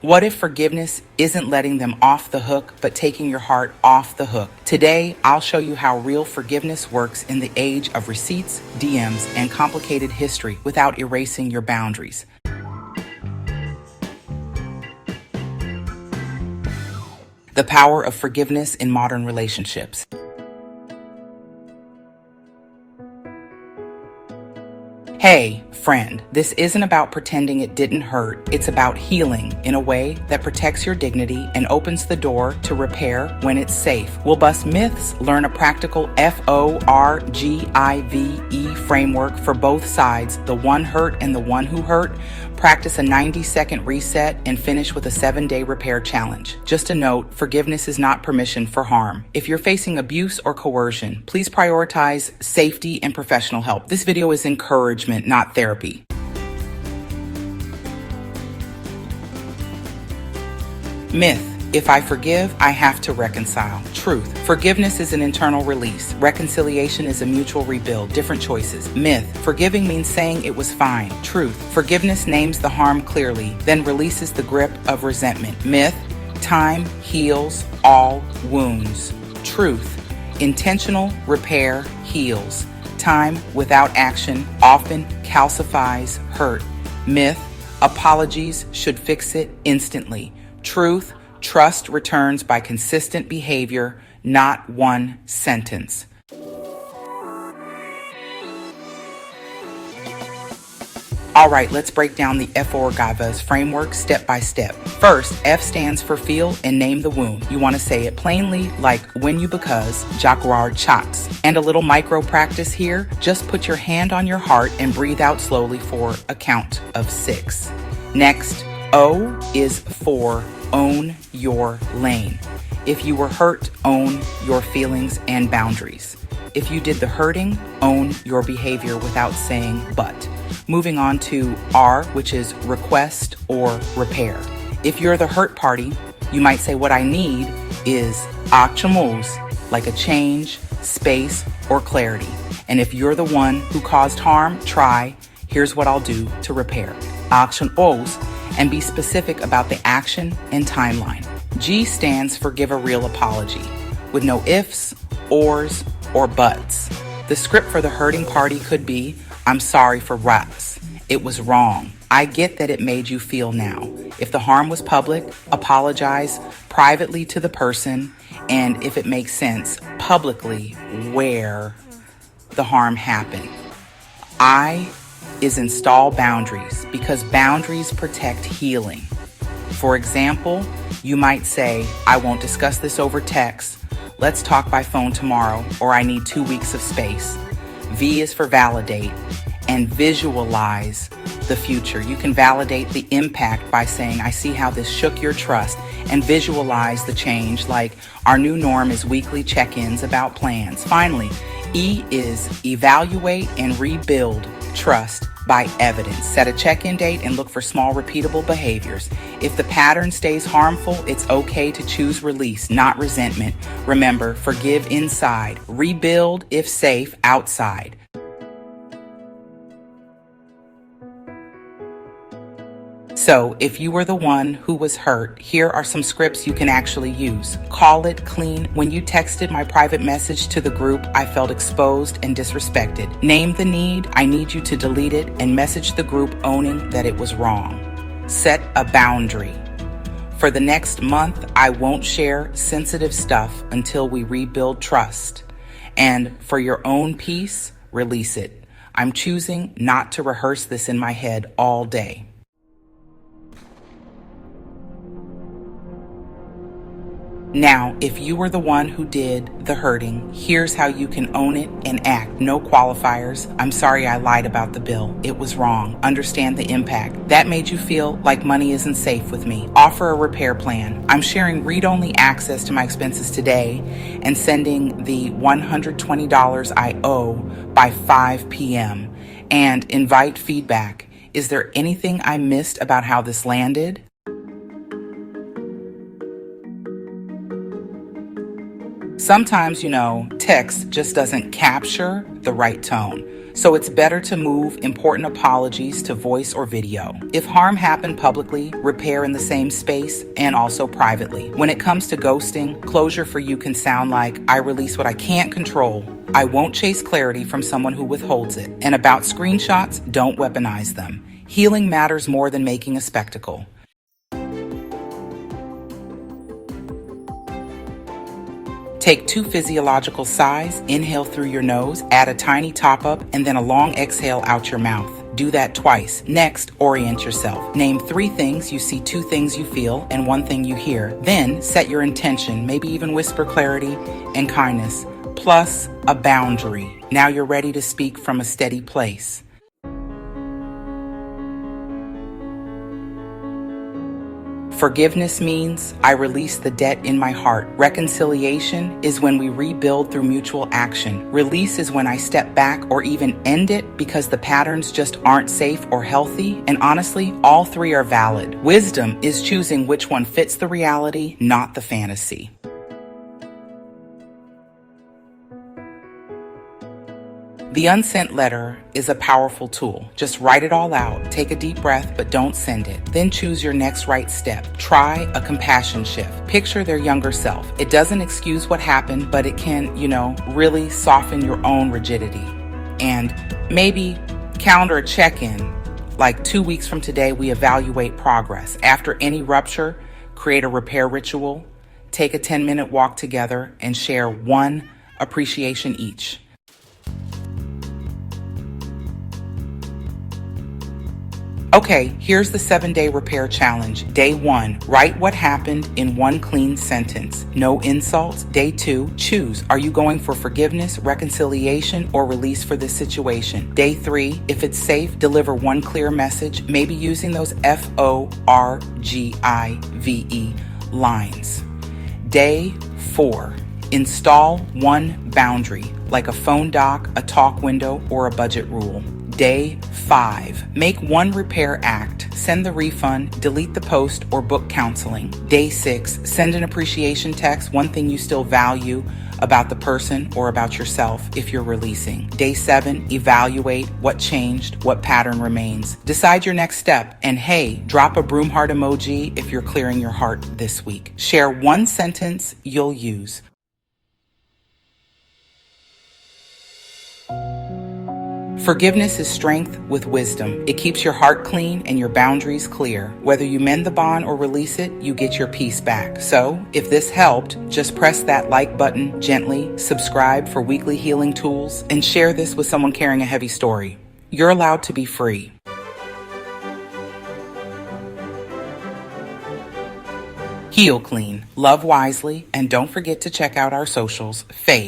What if forgiveness isn't letting them off the hook, but taking your heart off the hook? Today, I'll show you how real forgiveness works in the age of receipts, DMs, and complicated history without erasing your boundaries. The power of forgiveness in modern relationships. Hey, friend, this isn't about pretending it didn't hurt. It's about healing in a way that protects your dignity and opens the door to repair when it's safe. We'll bust myths, learn a practical F.O.R.G.I.V.E framework for both sides, the one hurt and the one who hurt, practice a 90-second reset, and finish with a 7-day repair challenge. Just a note, forgiveness is not permission for harm. If you're facing abuse or coercion, please prioritize safety and professional help. This video is encouragement, not therapy. Myth. If I forgive, I have to reconcile. Truth. Forgiveness is an internal release. Reconciliation is a mutual rebuild. Different choices. Myth. Forgiving means saying it was fine. Truth. Forgiveness names the harm clearly, then releases the grip of resentment. Myth. Time heals all wounds. Truth. Intentional repair heals. Time without action often calcifies hurt. Myth. Apologies should fix it instantly. Truth. Trust returns by consistent behavior, not one sentence. All right, let's break down the F.O.R.G.I.V.E framework step by step. First, F stands for feel and name the wound. You want to say it plainly, like when you because, Jacquard Chats. And a little micro practice here, just put your hand on your heart and breathe out slowly for a count of 6. Next, O is for own your lane. If you were hurt, own your feelings and boundaries. If you did the hurting, own your behavior without saying but. Moving on to R, which is request or repair. If you're the hurt party, you might say what I need is actionables, like a change, space, or clarity. And if you're the one who caused harm, try, here's what I'll do to repair. Actionables, and be specific about the action and timeline. G stands for give a real apology, with no ifs, ors, or buts. The script for the hurting party could be, I'm sorry for raps. It was wrong. I get that it made you feel now. If the harm was public, apologize privately to the person, and if it makes sense, publicly where the harm happened. I is install boundaries because boundaries protect healing. For example, you might say, I won't discuss this over text. Let's talk by phone tomorrow, or I need 2 weeks of space. V is for validate and visualize the future. You can validate the impact by saying, I see how this shook your trust, and visualize the change, like our new norm is weekly check-ins about plans. Finally, E is evaluate and rebuild trust by evidence. Set a check-in date and look for small repeatable behaviors. If the pattern stays harmful, it's okay to choose release, not resentment. Remember, forgive inside, rebuild if safe outside. So, if you were the one who was hurt, here are some scripts you can actually use. Call it clean. When you texted my private message to the group, I felt exposed and disrespected. Name the need. I need you to delete it and message the group owning that it was wrong. Set a boundary. For the next month, I won't share sensitive stuff until we rebuild trust. And for your own peace, release it. I'm choosing not to rehearse this in my head all day. Now, if you were the one who did the hurting, here's how you can own it and act. No qualifiers. I'm sorry I lied about the bill. It was wrong. Understand the impact. That made you feel like money isn't safe with me. Offer a repair plan. I'm sharing read-only access to my expenses today and sending the $120 I owe by 5 p.m. And invite feedback. Is there anything I missed about how this landed? Sometimes, text just doesn't capture the right tone. So it's better to move important apologies to voice or video. If harm happened publicly, repair in the same space and also privately. When it comes to ghosting, closure for you can sound like, I release what I can't control. I won't chase clarity from someone who withholds it. And about screenshots, don't weaponize them. Healing matters more than making a spectacle. Take 2 physiological sighs, inhale through your nose, add a tiny top up, and then a long exhale out your mouth. Do that twice. Next, orient yourself. Name 3 things you see, 2 things you feel, and 1 thing you hear. Then set your intention, maybe even whisper clarity and kindness, plus a boundary. Now you're ready to speak from a steady place. Forgiveness means I release the debt in my heart. Reconciliation is when we rebuild through mutual action. Release is when I step back or even end it because the patterns just aren't safe or healthy. And honestly, all 3 are valid. Wisdom is choosing which one fits the reality, not the fantasy. The unsent letter is a powerful tool. Just write it all out, take a deep breath, but don't send it. Then choose your next right step. Try a compassion shift. Picture their younger self. It doesn't excuse what happened, but it can, really soften your own rigidity. And maybe calendar a check-in. Like 2 weeks from today, we evaluate progress. After any rupture, create a repair ritual, take a 10-minute walk together, and share 1 appreciation each. Okay, here's the 7-day repair challenge. Day 1, write what happened in 1 clean sentence. No insults. Day 2, choose. Are you going for forgiveness, reconciliation, or release for this situation? Day 3, if it's safe, deliver 1 clear message, maybe using those F.O.R.G.I.V.E lines. Day 4, install 1 boundary, like a phone dock, a talk window, or a budget rule. Day 5, make 1 repair act, send the refund, delete the post, or book counseling. Day 6, send an appreciation text, 1 thing you still value about the person or about yourself if you're releasing. Day 7, evaluate what changed, what pattern remains. Decide your next step, and hey, drop a broom heart emoji if you're clearing your heart this week. Share 1 sentence you'll use. Forgiveness is strength with wisdom. It keeps your heart clean and your boundaries clear. Whether you mend the bond or release it, you get your peace back. So, if this helped, just press that like button gently, subscribe for weekly healing tools, and share this with someone carrying a heavy story. You're allowed to be free. Heal clean, love wisely, and don't forget to check out our socials. F.O.R.G.I.V.E.